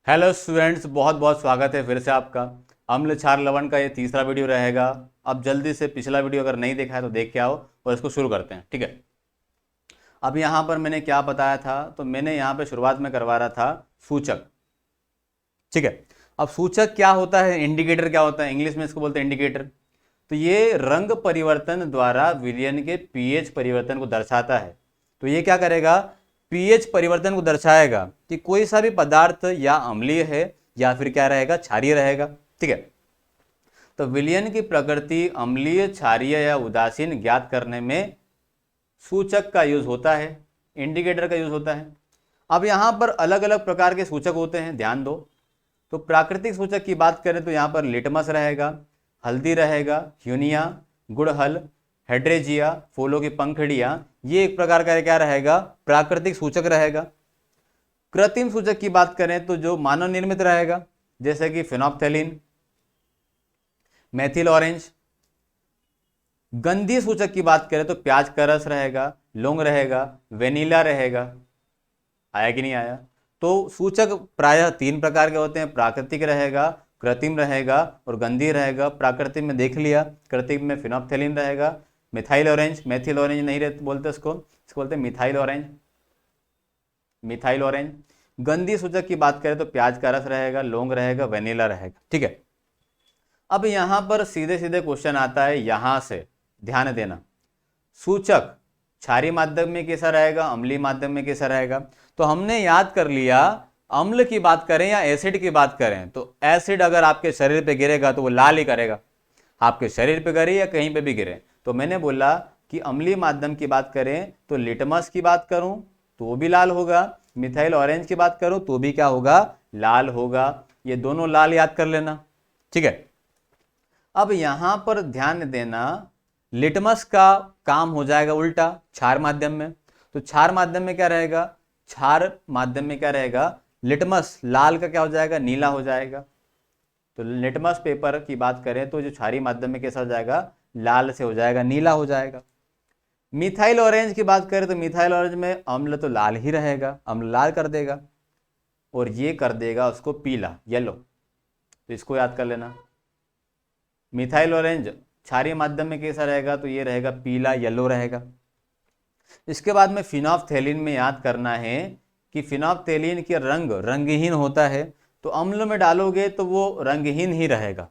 Hello students, बहुत बहुत स्वागत है फिर से आपका। अम्ल क्षार लवण का ये तीसरा वीडियो रहेगा। अब जल्दी से पिछला वीडियो अगर नहीं देखा है तो देख के आओ और इसको शुरू करते हैं, ठीक है। अब यहाँ पर मैंने क्या बताया था, तो मैंने यहाँ पे शुरुआत में करवा रहा था सूचक, ठीक है। अब सूचक क्या होता है, इंडिकेटर क्या होता है, इंग्लिश में इसको बोलते हैं इंडिकेटर। तो ये रंग परिवर्तन द्वारा विलयन के पीएच परिवर्तन को दर्शाता है। तो ये क्या करेगा, पीएच परिवर्तन को दर्शाएगा कि कोई सा भी पदार्थ या अम्लीय है या फिर क्या रहेगा, क्षारीय रहेगा, ठीक है। तो विलयन की प्रकृति अम्लीय, क्षारीय या उदासीन ज्ञात करने में सूचक का यूज होता है, इंडिकेटर का यूज होता है। अब यहाँ पर अलग अलग प्रकार के सूचक होते हैं, ध्यान दो। तो प्राकृतिक सूचक की बात करें तो यहाँ पर लिटमस रहेगा, हल्दी रहेगा, ह्यूनिया, गुड़हल, हेड्रेजिया, फूलों की पंखड़ियाँ, ये एक प्रकार का क्या रहेगा, प्राकृतिक सूचक रहेगा। कृत्रिम सूचक की बात करें तो जो मानव निर्मित रहेगा, जैसे कि फिनोप्थेलिन, मेथिल ऑरेंज। गंधीय सूचक की बात करें तो प्याज का रस रहेगा, लौंग रहेगा, वेनिला रहेगा। आया कि नहीं आया? तो सूचक प्रायः तीन प्रकार के होते हैं, प्राकृतिक रहेगा, कृत्रिम रहेगा और गंधीय रहेगा। प्राकृतिक में देख लिया, कृत्रिम में फिनोप्थेलिन रहेगा, मिथाइल ऑरेंज, मेथिल ऑरेंज नहीं रहते बोलते इसको बोलते हैं मिथाइल ऑरेंज, मिथाइल ऑरेंज। गंधीय सूचक की बात करें तो प्याज का रस रहेगा, लौंग रहेगा, वेनिला रहेगा, ठीक है। अब यहां पर सीधे सीधे क्वेश्चन आता है, यहां से ध्यान देना। सूचक क्षारीय माध्यम में कैसा रहेगा, अम्लीय माध्यम में कैसा रहेगा। तो हमने याद कर लिया, अम्ल की बात करें या एसिड की बात करें तो एसिड अगर आपके शरीर पे गिरेगा तो वो लाल ही करेगा, आपके शरीर पे गिरे या कहीं पे भी गिरे। तो मैंने बोला कि अम्लीय माध्यम की बात करें तो लिटमस की बात करूं तो वो भी लाल होगा, मिथाइल ऑरेंज की बात करूं तो भी क्या होगा, लाल होगा। ये दोनों लाल याद कर लेना, ठीक है। अब यहां पर ध्यान देना, लिटमस का काम हो जाएगा उल्टा क्षार माध्यम में। तो क्षार माध्यम में क्या रहेगा, क्षार माध्यम में क्या रहेगा, लिटमस लाल का क्या हो जाएगा, नीला हो जाएगा। तो लिटमस पेपर की बात करें तो जो क्षारीय माध्यम में कैसा हो जाएगा, लाल से हो जाएगा, नीला हो जाएगा। मिथाइल ऑरेंज की बात करें तो मिथाइल ऑरेंज में अम्ल तो लाल ही रहेगा, अम्ल लाल कर देगा और ये कर देगा उसको पीला, येलो। तो इसको याद कर लेना, मिथाइल ऑरेंज क्षारीय माध्यम में कैसा रहेगा, तो ये रहेगा पीला, येलो रहेगा। इसके बाद में फिनोप्थेलिन में याद करना है कि फिनोप्थेलिन के रंग रंगहीन होता है। तो अम्ल में डालोगे तो वो रंगहीन ही रहेगा।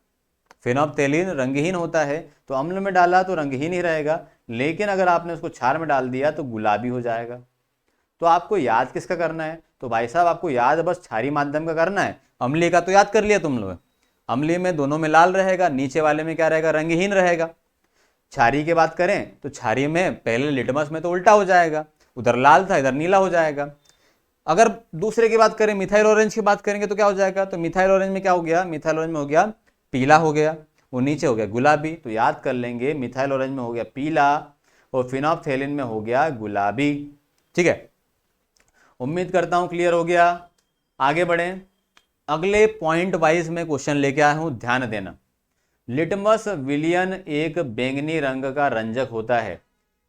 फिनोप्थेलिन रंगहीन होता है तो अम्ल में डाला तो रंगहीन ही रहेगा, लेकिन अगर आपने उसको क्षार में डाल दिया तो गुलाबी हो जाएगा। तो आपको याद किसका करना है, तो भाई साहब आपको याद बस क्षारीय माध्यम का करना है। अम्लीय का तो याद कर लिया तुम लोग, अम्लीय में दोनों में लाल रहेगा, नीचे वाले में क्या रहेगा, रंगहीन रहेगा। क्षारीय की बात करें तो क्षारीय में पहले लिटमस में तो उल्टा हो जाएगा, उधर लाल था इधर नीला हो जाएगा। अगर दूसरे की बात करें, मिथाइल ऑरेंज की बात करेंगे तो क्या हो जाएगा, तो मिथाइल ऑरेंज में क्या हो गया, मिथाइल ऑरेंज में हो गया पीला हो गया, वो नीचे हो गया गुलाबी। तो याद कर लेंगे, मिथाइल ऑरेंज में हो गया पीला और फिनोप्थेलिन में हो गया गुलाबी, ठीक है। उम्मीद करता हूं क्लियर हो गया। आगे बढ़ें, अगले पॉइंट वाइज में क्वेश्चन लेके आया हूं, ध्यान देना। लिटमस विलियन एक बैंगनी रंग का रंजक होता है।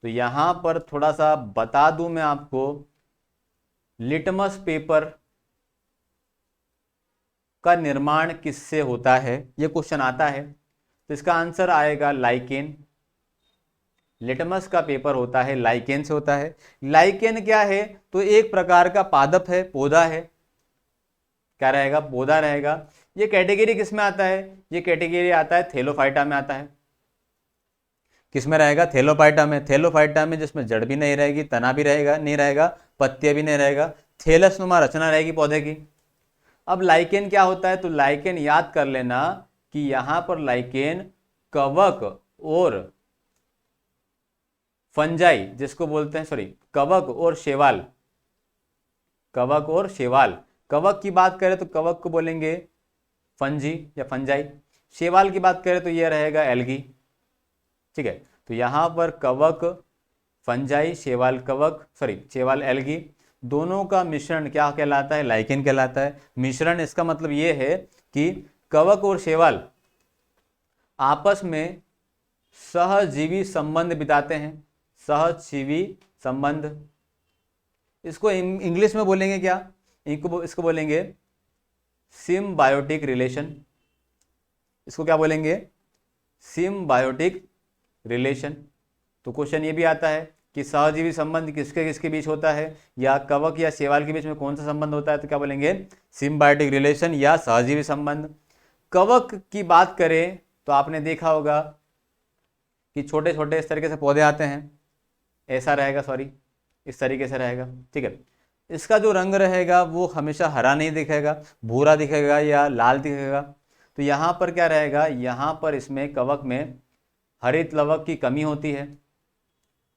तो यहां पर थोड़ा सा बता दूं मैं आपको, लिटमस पेपर का निर्माण किससे होता है, यह क्वेश्चन आता है। तो इसका आंसर आएगा लाइकेन। लिटमस का पेपर होता है लाइकेन से होता है। लाइकेन क्या है, तो एक प्रकार का पादप है, पौधा है। क्या रहेगा, पौधा रहेगा। ये कैटेगरी किस में आता है, ये कैटेगरी आता है थेलोफाइटा में आता है। किस में रहेगा, थेलोफाइटा में। थेलोफाइटा में जिसमें जड़ भी नहीं रहेगी, तना भी रहेगा नहीं रहेगा, पत्ते भी नहीं रहेगा, थेलस नुमा रचना रहेगी पौधे की। अब लाइकेन क्या होता है, तो लाइकेन याद कर लेना कि यहां पर लाइकेन कवक और फंजाई जिसको बोलते हैं, सॉरी, कवक और शेवाल, कवक और शेवाल। कवक की बात करें तो कवक को बोलेंगे फंजी या फंजाई। शेवाल की बात करें तो यह रहेगा एल्गी, ठीक है। तो यहां पर कवक फंजाई, शेवाल कवक, सॉरी शेवाल एल्गी, दोनों का मिश्रण क्या कहलाता है, लाइकेन कहलाता है। मिश्रण इसका मतलब यह है कि कवक और शेवाल आपस में सहजीवी संबंध बिताते हैं, सहजीवी संबंध। इसको इंग्लिश में बोलेंगे क्या, इसको बोलेंगे सिम्बायोटिक रिलेशन, इसको क्या बोलेंगे, सिम्बायोटिक रिलेशन। तो क्वेश्चन ये भी आता है कि सहजीवी संबंध किसके किसके बीच होता है, या कवक या शैवाल के बीच में कौन सा संबंध होता है, तो क्या बोलेंगे, सिम्बायोटिक रिलेशन या सहजीवी संबंध। कवक की बात करें तो आपने देखा होगा कि छोटे छोटे इस तरीके से पौधे आते हैं, ऐसा रहेगा, सॉरी इस तरीके से रहेगा, ठीक है। इसका जो रंग रहेगा वो हमेशा हरा नहीं दिखेगा, भूरा दिखेगा या लाल दिखेगा। तो यहाँ पर क्या रहेगा, यहाँ पर इसमें कवक में हरित लवक की कमी होती है।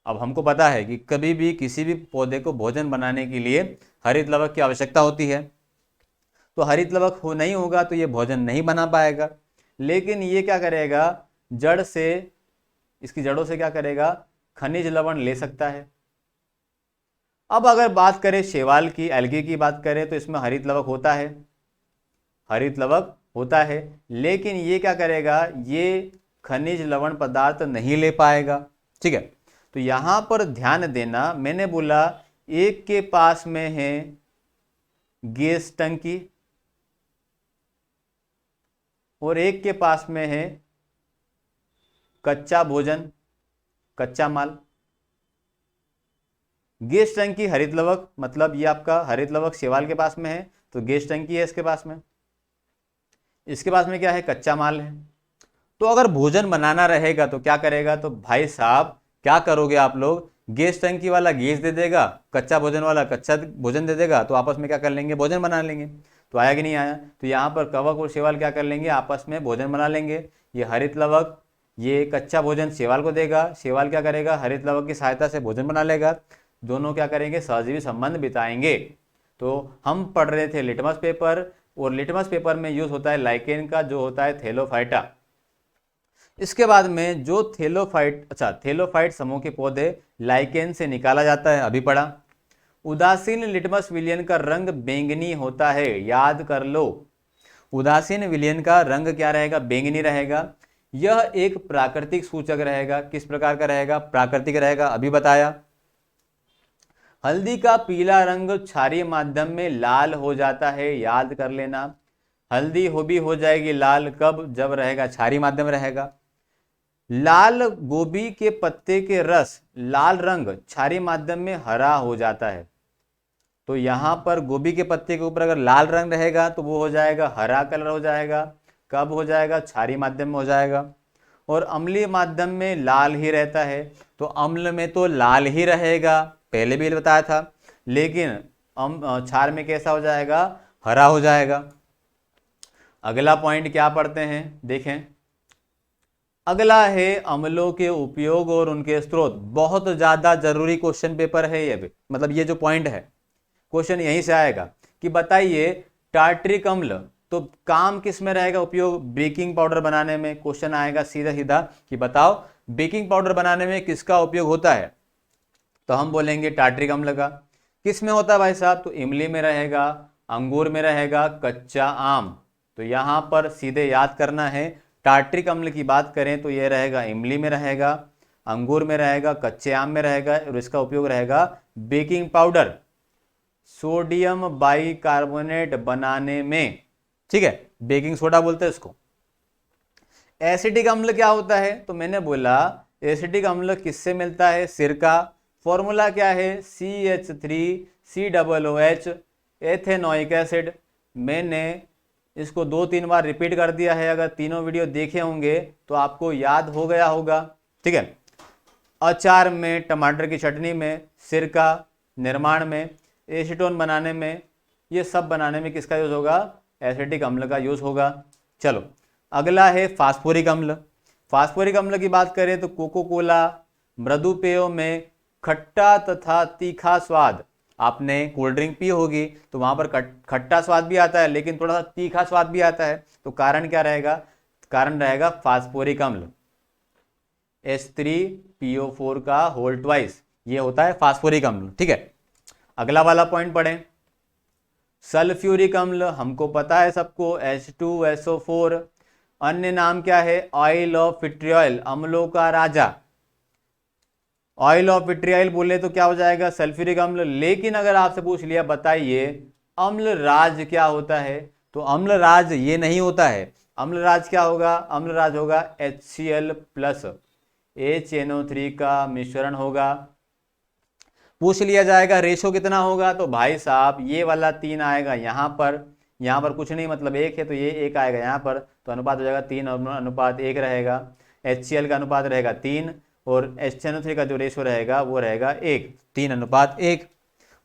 अब हमको पता है कि कभी भी किसी भी पौधे को भोजन बनाने के लिए हरित लवक की आवश्यकता होती है, तो हरित लवक नहीं होगा तो ये भोजन नहीं बना पाएगा। लेकिन ये क्या करेगा, जड़ से, इसकी जड़ों से क्या करेगा, खनिज लवण ले सकता है। अब अगर बात करें शैवाल की, एल्गी की बात करें, तो इसमें हरित लवक होता है, हरित लवक होता है, लेकिन ये क्या करेगा, ये खनिज लवण पदार्थ नहीं ले पाएगा, ठीक है। तो यहां पर ध्यान देना, मैंने बोला एक के पास में है गैस टंकी और एक के पास में है कच्चा भोजन, कच्चा माल। गैस टंकी हरित लवक, मतलब ये आपका हरित लवक शैवाल के पास में है, तो गैस टंकी है इसके पास में। इसके पास में क्या है, कच्चा माल है। तो अगर भोजन बनाना रहेगा तो क्या करेगा, तो भाई साहब क्या करोगे आप लोग, गैस टंकी वाला गैस दे देगा, कच्चा भोजन वाला कच्चा भोजन दे देगा, तो आपस में क्या कर लेंगे, भोजन बना लेंगे। तो आया कि नहीं आया, तो यहाँ पर कवक और शैवाल क्या कर लेंगे, आपस में भोजन बना लेंगे। ये हरित लवक ये कच्चा भोजन शैवाल को देगा, शैवाल क्या करेगा, हरित लवक की सहायता से भोजन बना लेगा, दोनों क्या करेंगे, सहजीवी संबंध बिताएंगे। तो हम पढ़ रहे थे लिटमस पेपर, और लिटमस पेपर में यूज होता है लाइकेन का, जो होता है थैलोफाइटा। इसके बाद में जो थैलोफाइट समूह के पौधे लाइकेन से निकाला जाता है, अभी पढ़ा। उदासीन लिटमस विलयन का रंग बैंगनी होता है, याद कर लो, उदासीन विलयन का रंग क्या रहेगा, बैंगनी रहेगा। यह एक प्राकृतिक सूचक रहेगा, किस प्रकार का रहेगा, प्राकृतिक रहेगा, अभी बताया। हल्दी का पीला रंग क्षारीय माध्यम में लाल हो जाता है, याद कर लेना, हल्दी हो जाएगी लाल, कब, जब रहेगा क्षारीय माध्यम रहेगा। लाल गोभी के पत्ते के रस, लाल रंग क्षारीय माध्यम में हरा हो जाता है। तो यहां पर गोभी के पत्ते के ऊपर अगर लाल रंग रहेगा तो वो हो जाएगा हरा कलर हो जाएगा, कब हो जाएगा, क्षारीय माध्यम में हो जाएगा। और अम्लीय माध्यम में लाल ही रहता है, तो अम्ल में तो लाल ही रहेगा, पहले भी बताया था, लेकिन क्षार में कैसा हो जाएगा, हरा हो जाएगा। अगला पॉइंट क्या पढ़ते हैं, देखें। अगला है अम्लों के उपयोग और उनके स्रोत। बहुत ज्यादा जरूरी क्वेश्चन पेपर है ये, मतलब ये जो पॉइंट है क्वेश्चन यहीं से आएगा कि बताइए टार्ट्रिक अम्ल तो काम किस में रहेगा, उपयोग बेकिंग पाउडर बनाने में। क्वेश्चन आएगा सीधा सीधा कि बताओ बेकिंग पाउडर बनाने में किसका उपयोग होता है, तो हम बोलेंगे टार्ट्रिक अम्ल का। किस में होता है भाई साहब, तो इमली में रहेगा, अंगूर में रहेगा, कच्चा आम। तो यहां पर सीधे याद करना है, टार्ट्रिक अम्ल की बात करें तो यह रहेगा इमली में रहेगा, अंगूर में रहेगा, कच्चे आम में रहेगा, और इसका उपयोग रहेगा बेकिंग पाउडर, सोडियम बाइकार्बोनेट बनाने में, ठीक है, बेकिंग सोडा बोलते हैं इसको। एसिटिक अम्ल क्या होता है, तो मैंने बोला एसिटिक अम्ल किससे मिलता है, सिरका। फॉर्मूला क्या है, CH3COOH, एथेनोइक एसिड। मैंने इसको 2-3 बार रिपीट कर दिया है, अगर तीनों वीडियो देखे होंगे तो आपको याद हो गया होगा, ठीक है। अचार में, टमाटर की चटनी में, सिरका निर्माण में, एसीटोन बनाने में, ये सब बनाने में किसका यूज होगा, एसिटिक अम्ल का यूज होगा। चलो अगला है फास्फोरिक अम्ल। फास्फोरिक अम्ल की बात करें तो कोको कोला, मृदु पेयों में खट्टा तथा तीखा स्वाद, आपने कोल्ड ड्रिंक पी होगी तो वहां पर खट्टा स्वाद भी आता है लेकिन थोड़ा सा तीखा स्वाद भी आता है, तो कारण क्या रहेगा, कारण रहेगा फास्फोरिक अम्ल, H3PO4 का होल ट्वाइस, ये होता है फास्फोरिक अम्ल, ठीक है। अगला वाला पॉइंट पढ़ें, सल्फ्यूरिक अम्ल, हमको पता है सबको, H2SO4। अन्य नाम क्या है, ऑयल ऑफ विट्रियल, अम्लों का राजा। ऑयल ऑफ विट्रियल बोले तो क्या हो जाएगा, सल्फ्यूरिक अम्ल। लेकिन अगर आपसे पूछ लिया बताइए अम्ल राज क्या होता है, तो अम्लराज ये नहीं होता है। अम्लराज क्या होगा? अम्लराज होगा HCl प्लस HNO3 का मिश्रण होगा। पूछ लिया जाएगा रेशो कितना होगा, तो भाई साहब ये वाला 3 आएगा यहाँ पर कुछ नहीं, मतलब 1 है तो ये 1 आएगा यहाँ पर, तो अनुपात हो जाएगा 3:1 रहेगा। HCl का अनुपात रहेगा 3 और HNO3 का जो रेशो रहेगा वो रहेगा 1, 3:1।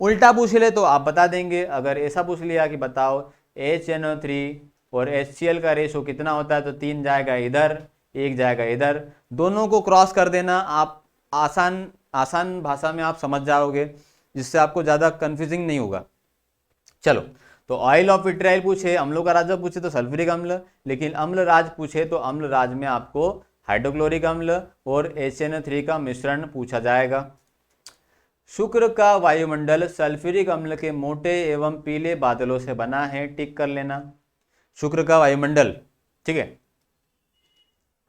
उल्टा पूछ ले तो आप बता देंगे। अगर ऐसा पूछ लिया कि बताओ HNO3 और HCl का रेशो कितना होता है, तो 3 जाएगा इधर, 1 जाएगा इधर, दोनों को क्रॉस कर देना। आप आसान भाषा में आप समझ जाओगे, जिससे आपको ज़्यादा कंफ्यूजिंग नहीं होगा। चलो, तो ऑयल ऑफ विट्राइल पूछे, अम्लों का राजा पूछे तो सल्फ्यूरिक अम्ल, लेकिन अम्लराज पूछे तो अम्लराज में आपको हाइड्रोक्लोरिक अम्ल और HNO3 का मिश्रण पूछा जाएगा। शुक्र का वायुमंडल सल्फ्यूरिक अम्ल के मोटे एवं पीले बादलों से बना है, टिक कर लेना। शुक्र का वायुमंडल, ठीक है।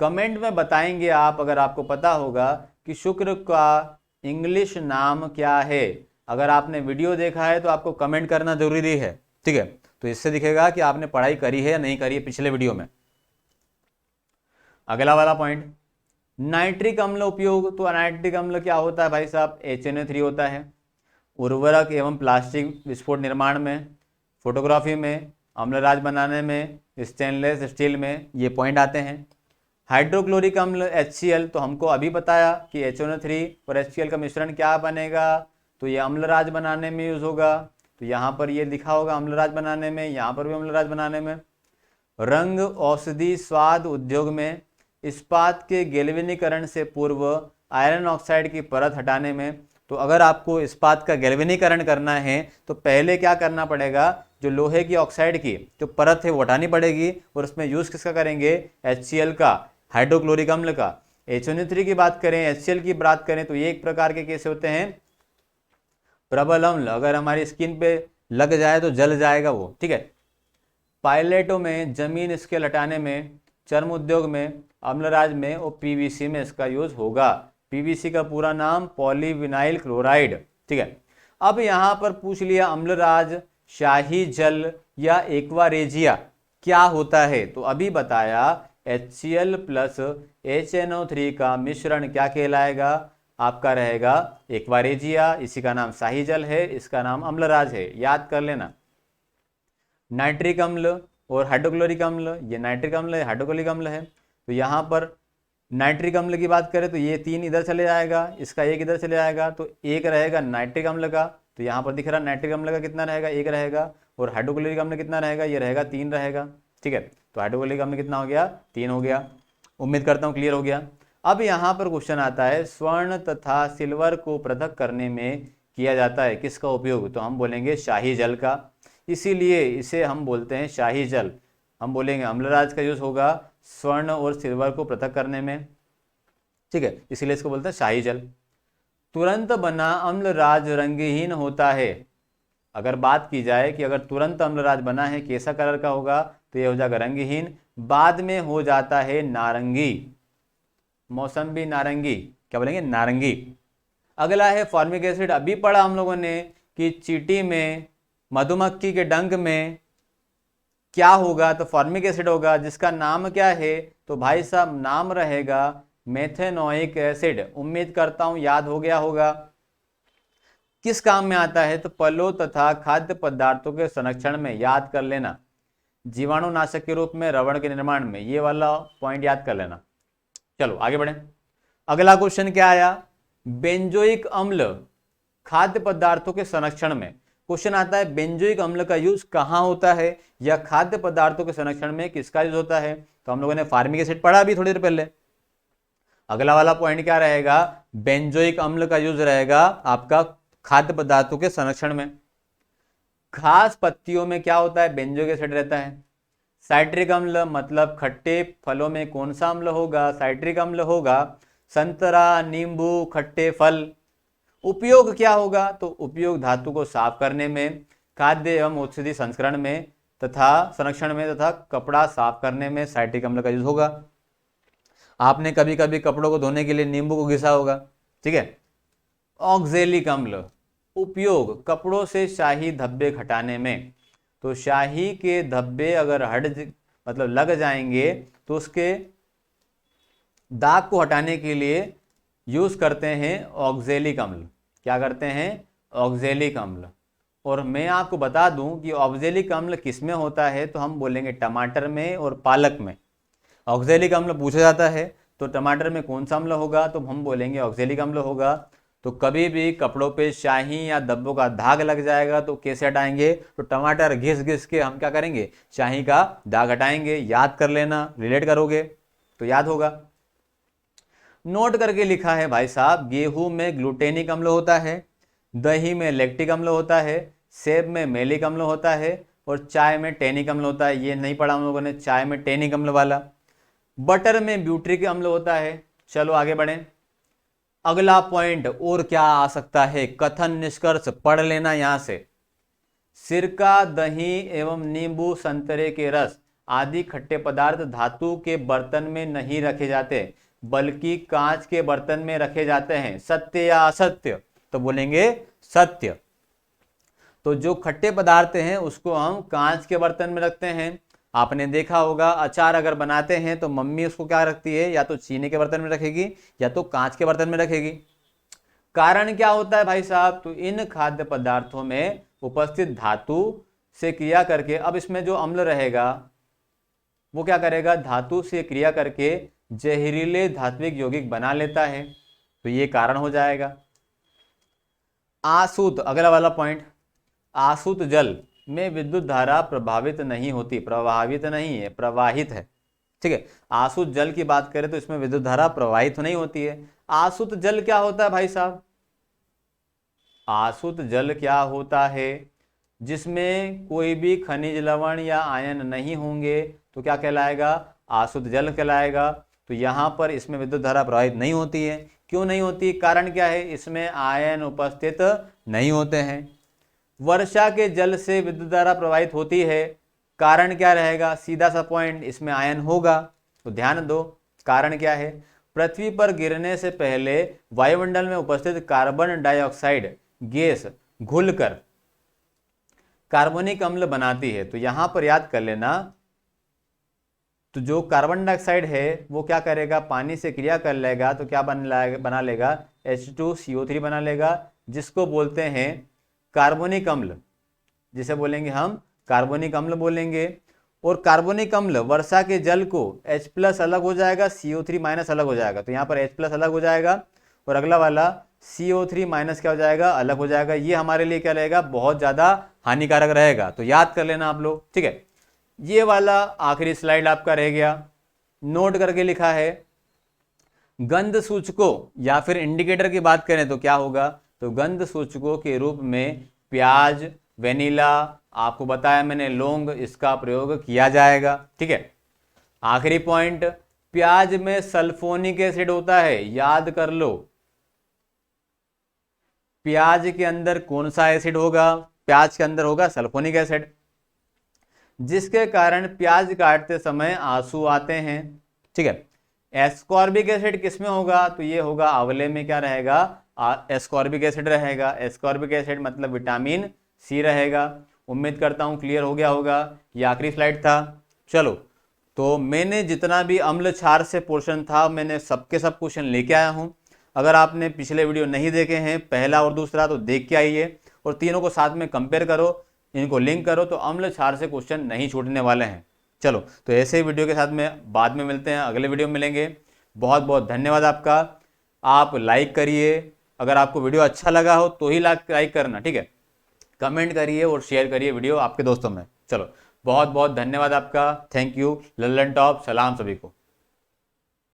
कमेंट में बताएंगे आप, अगर आपको पता होगा कि शुक्र का इंग्लिश नाम क्या है। अगर आपने वीडियो देखा है तो आपको कमेंट करना जरूरी है, ठीक है। तो इससे दिखेगा कि आपने पढ़ाई करी है या नहीं करी है पिछले वीडियो में। अगला वाला पॉइंट, नाइट्रिक अम्ल उपयोग। तो नाइट्रिक अम्ल क्या होता है भाई साहब? HNO3 होता है। उर्वरक एवं प्लास्टिक विस्फोट निर्माण में, फोटोग्राफी में, अम्लराज बनाने में, स्टेनलेस स्टील में, ये पॉइंट आते हैं। हाइड्रोक्लोरिक अम्ल HCl, तो हमको अभी बताया कि HNO3 और HCl का मिश्रण क्या बनेगा, तो ये अम्लराज बनाने में यूज होगा। तो यहाँ पर ये लिखा होगा अम्लराज बनाने में, यहाँ पर भी अम्लराज बनाने में। रंग, औषधि, स्वाद उद्योग में, इस्पात के गैल्वेनीकरण से पूर्व आयरन ऑक्साइड की परत हटाने में। तो अगर आपको इस्पात का गैल्वेनीकरण करना है तो पहले क्या करना पड़ेगा? जो लोहे की ऑक्साइड की जो परत है वो हटानी पड़ेगी, और उसमें यूज किसका करेंगे? HCl का, हाइड्रोक्लोरिक अम्ल का। HNO3 की बात करें, HCl की बात करें, तो ये एक प्रकार के कैसे होते हैं? प्रबल अम्ल। अगर हमारी स्किन पे लग जाए तो जल जाएगा वो, ठीक है। पायलटों में, जमीन स्केल हटाने में, चर्म उद्योग में, अम्लराज में और PVC में इसका यूज होगा। PVC का पूरा नाम पॉलीविनाइल क्लोराइड, ठीक है। अब यहाँ पर पूछ लिया अम्लराज, शाही जल या एक्वारेजिया क्या होता है, तो अभी बताया HCl प्लस HNO3 का मिश्रण क्या कहलाएगा? आपका रहेगा एक्वारेजिया। इसी का नाम शाही जल है, इसका नाम अम्लराज है, याद कर लेना। नाइट्रिक अम्ल और हाइड्रोक्लोरिक अम्ल, ये नाइट्रिक अम्ल है, हाइड्रोक्लोरिक अम्ल है। तो यहाँ पर नाइट्रिक अम्ल की बात करें तो ये 3 इधर चले जाएगा, इसका 1 इधर चले जाएगा, तो 1 रहेगा नाइट्रिक अम्ल का। तो यहाँ पर दिख रहा नाइट्रिक अम्ल का कितना रहेगा? 1 रहेगा। और हाइड्रोक्लोरिक अम्ल कितना रहेगा? ये रहेगा 3 रहेगा, ठीक है। तो हाइड्रोक्लोरिक अम्ल कितना हो गया? 3 हो गया। उम्मीद करता हूँ क्लियर हो गया। अब यहाँ पर क्वेश्चन आता है, स्वर्ण तथा सिल्वर को पृथक करने में किया जाता है किसका उपयोग? तो हम बोलेंगे शाही जल का, इसीलिए इसे हम बोलते हैं शाही जल। हम बोलेंगे अम्लराज का यूज होगा स्वर्ण और सिल्वर को पृथक करने में, ठीक है, इसीलिए इसको बोलते हैं शाही जल। तुरंत बना अम्लराज रंगहीन होता है। अगर बात की जाए कि अगर तुरंत अम्लराज बना है कैसा कलर का होगा, तो ये हो जाएगा रंगहीन, बाद में हो जाता है नारंगी, मौसम्बी नारंगी, क्या बोलेंगे? नारंगी। अगला है फॉर्मिक एसिड। अभी पढ़ा हम लोगों ने कि चींटी में, मधुमक्खी के डंक में क्या होगा, तो फॉर्मिक एसिड होगा, जिसका नाम क्या है? तो भाई साहब नाम रहेगा मेथेनोइक एसिड। उम्मीद करता हूं याद हो गया होगा। किस काम में आता है? तो फलों तथा खाद्य पदार्थों के संरक्षण में, याद कर लेना। जीवाणुनाशक के रूप में, रबड़ के निर्माण में, ये वाला पॉइंट याद कर लेना। चलो आगे बढ़े। अगला क्वेश्चन क्या आया? बेंजोइक अम्ल खाद्य पदार्थों के संरक्षण में। क्वेश्चन आता है बेंजोइक अम्ल का यूज कहां होता है, या खाद्य पदार्थों के संरक्षण में किसका यूज होता है? तो हम लोगों ने फॉर्मिक एसिड पढ़ा अभी थोड़ी देर पहले। अगला वाला पॉइंट क्या रहेगा? बेंजोइक अम्ल का यूज रहेगा आपका खाद्य पदार्थों के संरक्षण में। घास पत्तियों में क्या होता है? बेंजोइक एसिड रहता है। साइट्रिक अम्ल मतलब खट्टे फलों में कौन सा अम्ल होगा? साइट्रिक अम्ल होगा। संतरा, नींबू, खट्टे फल। उपयोग क्या होगा? तो उपयोग धातु को साफ करने में, खाद्य एवं औषधि संस्करण में तथा संरक्षण में, तथा कपड़ा साफ करने में साइट्रिक अम्ल का यूज होगा। आपने कभी कभी कपड़ों को धोने के लिए नींबू को घिसा होगा, ठीक है। ऑक्जेलिक अम्ल उपयोग कपड़ों से शाही धब्बे हटाने में। तो शाही के धब्बे अगर मतलब लग जाएंगे तो उसके दाग को हटाने के लिए यूज करते हैं ऑक्जेलिक अम्ल। क्या करते हैं? ऑक्जेलिक अम्ल। और मैं आपको बता दूं कि ऑक्जेलिक अम्ल किस में होता है, तो हम बोलेंगे टमाटर में और पालक में। ऑक्जेलिक अम्ल पूछा जाता है तो टमाटर में कौन सा अम्ल होगा, तो हम बोलेंगे ऑक्जेलिक अम्ल होगा। तो कभी भी कपड़ों पे शाही या धब्बों का दाग लग जाएगा तो कैसे हटाएंगे? तो टमाटर घिस घिस के हम क्या करेंगे? शाही का दाग हटाएंगे। याद कर लेना, रिलेट करोगे तो याद होगा। नोट करके लिखा है भाई साहब, गेहूं में ग्लूटेनिक अम्ल होता है, दही में लैक्टिक अम्ल होता है, सेब में मेलिक अम्ल होता है और चाय में टेनिक अम्ल होता है। ये नहीं पढ़ा हम लोगों ने, चाय में टेनिक अम्ल वाला। बटर में ब्यूट्रिक अम्ल होता है। चलो आगे बढ़ें। अगला पॉइंट और क्या आ सकता है? कथन निष्कर्ष पढ़ लेना यहां से। सिरका, दही एवं नींबू, संतरे के रस आदि खट्टे पदार्थ धातु के बर्तन में नहीं रखे जाते बल्कि कांच के बर्तन में रखे जाते हैं। सत्य या असत्य? तो बोलेंगे सत्य। तो जो खट्टे पदार्थ हैं उसको हम कांच के बर्तन में रखते हैं। आपने देखा होगा अचार अगर बनाते हैं तो मम्मी उसको क्या रखती है? या तो चीनी के बर्तन में रखेगी या तो कांच के बर्तन में रखेगी। कारण क्या होता है भाई साहब? तो इन खाद्य पदार्थों में उपस्थित धातु से क्रिया करके, अब इसमें जो अम्ल रहेगा वो क्या करेगा? धातु से क्रिया करके जहरीले धात्विक यौगिक बना लेता है, तो ये कारण हो जाएगा। आसूत, अगला वाला पॉइंट, आसूत जल में विद्युत धारा प्रभावित नहीं होती। प्रभावित नहीं है, प्रवाहित है। ठीक है, आसूत जल की बात करें तो इसमें विद्युत धारा प्रवाहित नहीं होती है। आसूत जल क्या होता है भाई साहब? आसूत जल क्या होता है? जिसमें कोई भी खनिज लवण या आयन नहीं होंगे तो क्या कहलाएगा? आसूत जल कहलाएगा। तो यहां पर इसमें विद्युत धारा प्रवाहित नहीं होती है। क्यों नहीं होती? कारण क्या है? इसमें आयन उपस्थित नहीं होते हैं। वर्षा के जल से विद्युत धारा प्रवाहित होती है। कारण क्या रहेगा? सीधा सा पॉइंट, इसमें आयन होगा। तो ध्यान दो, कारण क्या है? पृथ्वी पर गिरने से पहले वायुमंडल में उपस्थित कार्बन डाइऑक्साइड गैस घुलकर कार्बनिक अम्ल बनाती है। तो यहां पर याद कर लेना, तो जो कार्बन डाइऑक्साइड है वो क्या करेगा? पानी से क्रिया कर लेगा तो क्या बना लेगा? H2CO3 बना लेगा, जिसको बोलते हैं कार्बनिक अम्ल, जिसे बोलेंगे हम कार्बनिक अम्ल बोलेंगे। और कार्बनिक अम्ल वर्षा के जल को H+ अलग हो जाएगा, CO3- अलग हो जाएगा। तो यहाँ पर H+ अलग हो जाएगा और अगला वाला CO3- क्या हो जाएगा? अलग हो जाएगा। ये हमारे लिए क्या रहेगा? बहुत ज्यादा हानिकारक रहेगा। तो याद कर लेना आप लोग। ठीक है, ये वाला आखिरी स्लाइड आपका रह गया। नोट करके लिखा है, गंध सूचकों या फिर इंडिकेटर की बात करें तो क्या होगा? तो गंध सूचकों के रूप में प्याज, वेनिला, आपको बताया मैंने लौंग, इसका प्रयोग किया जाएगा। ठीक है, आखिरी पॉइंट, प्याज में सल्फोनिक एसिड होता है। याद कर लो, प्याज के अंदर कौन सा एसिड होगा? प्याज के अंदर होगा सल्फोनिक एसिड, जिसके कारण प्याज काटते समय आंसू आते हैं। ठीक है, एस्कॉर्बिक एसिड किसमें होगा? तो ये होगा आंवले में। क्या रहेगा? एस्कॉर्बिक एसिड रहेगा। एस्कॉर्बिक एसिड मतलब विटामिन सी रहेगा। उम्मीद करता हूं क्लियर हो गया होगा। ये आखिरी स्लाइड था। चलो, तो मैंने जितना भी अम्ल क्षार से पोर्शन था मैंने सबके सब क्वेश्चन लेके आया हूं। अगर आपने पिछले वीडियो नहीं देखे हैं, पहला और दूसरा, तो देख के आइए और तीनों को साथ में कंपेयर करो, इनको लिंक करो, तो अम्ल क्षार से क्वेश्चन नहीं छूटने वाले हैं। चलो, तो ऐसे ही वीडियो के साथ में बाद में मिलते हैं, अगले वीडियो में मिलेंगे। बहुत बहुत धन्यवाद आपका। आप लाइक करिए, अगर आपको वीडियो अच्छा लगा हो तो ही लाइक करना। ठीक है, कमेंट करिए और शेयर करिए वीडियो आपके दोस्तों में। चलो, बहुत बहुत धन्यवाद आपका। Thank you. लल्लन टॉप, सलाम सभी को।